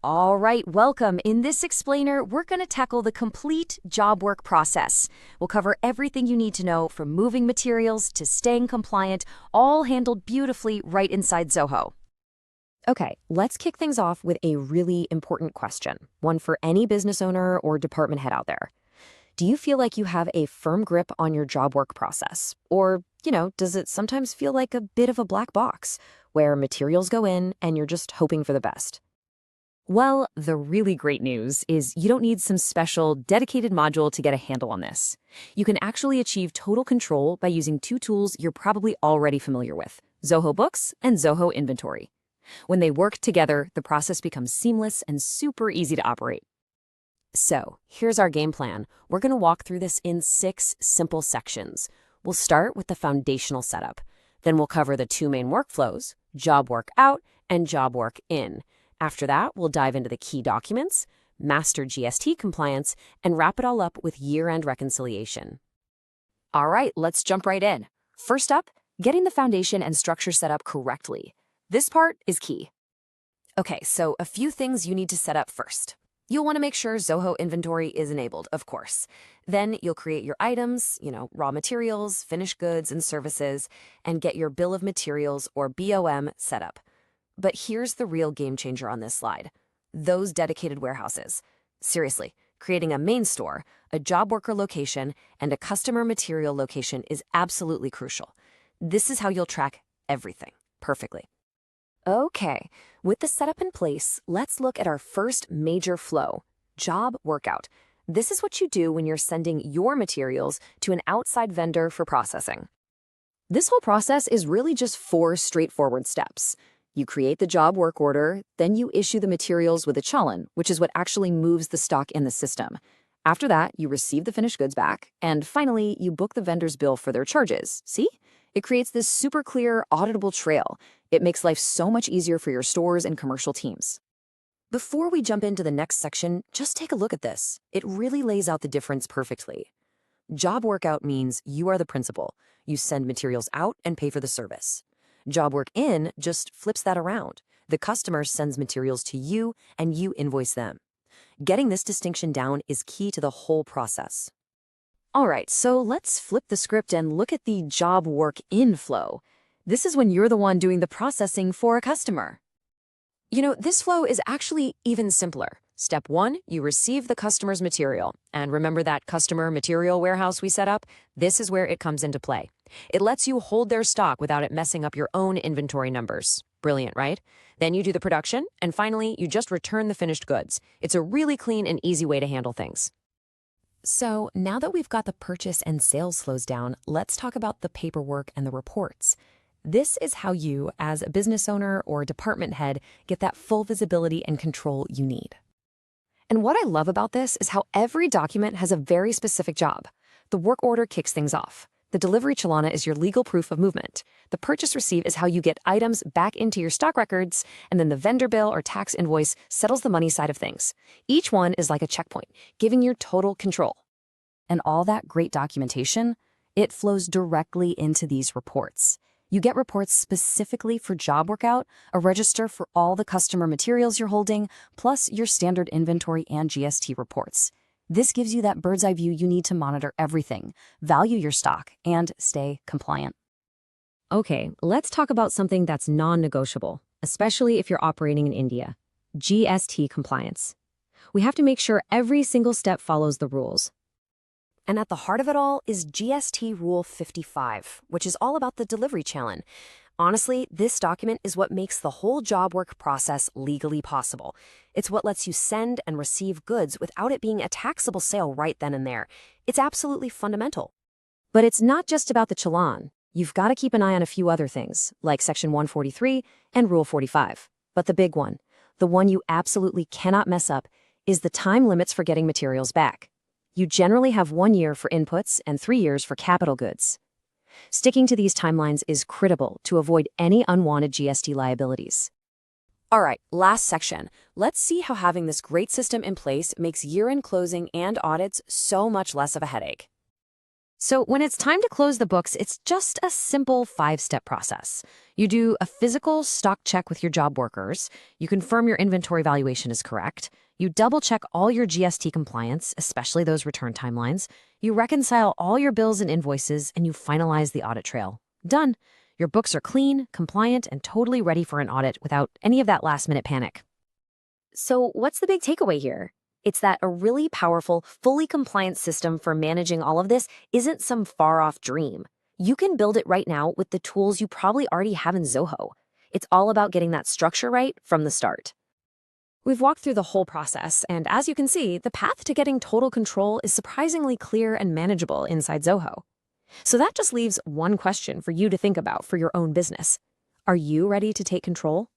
All right, welcome. In this explainer, we're going to tackle the complete job work process. We'll cover everything you need to know from moving materials to staying compliant, all handled beautifully right inside Zoho. Okay, let's kick things off with a really important question, one for any business owner or department head out there. Do you feel like you have a firm grip on your job work process? Or, does it sometimes feel like a bit of a black box where materials go in and you're just hoping for the best? Well, the really great news is you don't need some special dedicated module to get a handle on this. You can actually achieve total control by using two tools you're probably already familiar with, Zoho Books and Zoho Inventory. When they work together, the process becomes seamless and super easy to operate. So, here's our game plan. We're going to walk through this in 6 simple sections. We'll start with the foundational setup. Then we'll cover the 2 main workflows, job work out and job work in. After that, we'll dive into the key documents, master GST compliance, and wrap it all up with year-end reconciliation. All right, let's jump right in. First up, getting the foundation and structure set up correctly. This part is key. Okay, so a few things you need to set up first. You'll want to make sure Zoho Inventory is enabled, of course. Then you'll create your items, raw materials, finished goods, and services, and get your bill of materials, or BOM, set up. But here's the real game changer on this slide. Those dedicated warehouses. Seriously, creating a main store, a job worker location, and a customer material location is absolutely crucial. This is how you'll track everything perfectly. Okay, with the setup in place, let's look at our first major flow, job workout. This is what you do when you're sending your materials to an outside vendor for processing. This whole process is really just 4 straightforward steps. You create the job work order, then you issue the materials with a Challan, which is what actually moves the stock in the system. After that, you receive the finished goods back, and finally, you book the vendor's bill for their charges. See? It creates this super clear, auditable trail. It makes life so much easier for your stores and commercial teams. Before we jump into the next section, just take a look at this. It really lays out the difference perfectly. Job workout means you are the principal. You send materials out and pay for the service. Job work in just flips that around. The customer sends materials to you and you invoice them. Getting this distinction down is key to the whole process. All right, so let's flip the script and look at the job work in flow. This is when you're the one doing the processing for a customer. This flow is actually even simpler. Step 1, you receive the customer's material. And remember that customer material warehouse we set up? This is where it comes into play. It lets you hold their stock without it messing up your own inventory numbers. Brilliant, right? Then you do the production, and finally, you just return the finished goods. It's a really clean and easy way to handle things. So now that we've got the purchase and sales flows down, let's talk about the paperwork and the reports. This is how you, as a business owner or department head, get that full visibility and control you need. And what I love about this is how every document has a very specific job. The work order kicks things off. The Delivery Challan is your legal proof of movement. The purchase receipt is how you get items back into your stock records, and then the vendor bill or tax invoice settles the money side of things. Each one is like a checkpoint, giving you total control. And all that great documentation, it flows directly into these reports. You get reports specifically for job workout, a register for all the customer materials you're holding, plus your standard inventory and GST reports. This gives you that bird's eye view you need to monitor everything, value your stock, and stay compliant. Okay, let's talk about something that's non-negotiable, especially if you're operating in India. GST compliance. We have to make sure every single step follows the rules. And at the heart of it all is GST Rule 55, which is all about the Delivery Challan. Honestly, this document is what makes the whole job work process legally possible. It's what lets you send and receive goods without it being a taxable sale right then and there. It's absolutely fundamental. But it's not just about the Challan. You've got to keep an eye on a few other things, like Section 143 and Rule 45. But the big one, the one you absolutely cannot mess up, is the time limits for getting materials back. You generally have 1 year for inputs and 3 years for capital goods. Sticking to these timelines is critical to avoid any unwanted GST liabilities. All right, last section. Let's see how having this great system in place makes year-end closing and audits so much less of a headache. So when it's time to close the books, it's just a simple 5-step process. You do a physical stock check with your job workers. You confirm your inventory valuation is correct. You double check all your GST compliance, especially those return timelines. You reconcile all your bills and invoices, and you finalize the audit trail. Done. Your books are clean, compliant, and totally ready for an audit without any of that last-minute panic. So what's the big takeaway here? It's that a really powerful, fully compliant system for managing all of this isn't some far-off dream. You can build it right now with the tools you probably already have in Zoho. It's all about getting that structure right from the start. We've walked through the whole process, and as you can see, the path to getting total control is surprisingly clear and manageable inside Zoho. So that just leaves one question for you to think about for your own business. Are you ready to take control?